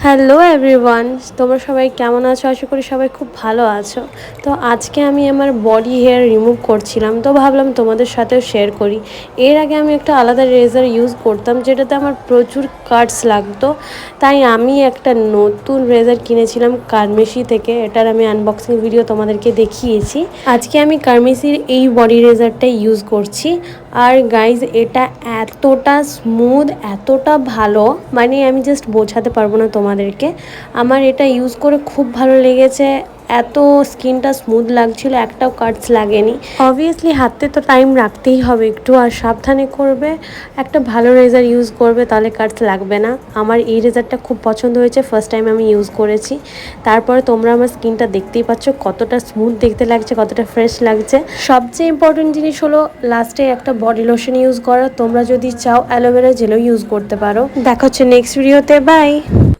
Hello everyone, তোমরা সবাই কেমন আছো? আশা করি সবাই খুব ভালো আছো। তো আজকে আমি আমার বডি হেয়ার রিমুভ করছিলাম, তো ভাবলাম তোমাদের সাথেও শেয়ার করি। এর আগে আমি একটা আলাদা রেজার ইউজ করতাম যেটাতে আমার প্রচুর কাটস লাগতো, তাই আমি একটা নতুন রেজার কিনেছিলাম কার্মেসি থেকে। এটার আমি আনবক্সিং ভিডিও তোমাদেরকে দেখিয়েছি। আজকে আমি কার্মেসির এই বডি রেজারটাই ইউজ করছি। আর গাইজ, এটা এতটা স্মুথ, এতটা ভালো, মানে আমি জাস্ট বোঝাতে পারবো না তোমাদেরকে। আমার এটা ইউজ করে খুব ভালো লেগেছে। এত স্কিনটা স্মুথ লাগছিল, একটাও কাটস লাগেনি। অবভিয়াসলি হাতে তো টাইম রাখতেই হবে একটু, আর সাবধানে করবে। একটা ভালো রেজার ইউজ করবে, তাহলে কাটস লাগবে না। আমার এই রেজারটা খুব পছন্দ হয়েছে, ফার্স্ট টাইম আমি ইউজ করেছি। তারপরে তোমরা আমার স্কিনটা দেখতেই পাচ্ছ কতটা স্মুথ দেখতে লাগছে, কতটা ফ্রেশ লাগছে। সবচেয়ে ইম্পর্টেন্ট জিনিস হলো লাস্টে একটা বডি লোশন ইউজ করা। তোমরা যদি চাও অ্যালোভেরা জেলও ইউজ করতে পারো। দেখা হচ্ছে নেক্সট ভিডিওতে, বাই।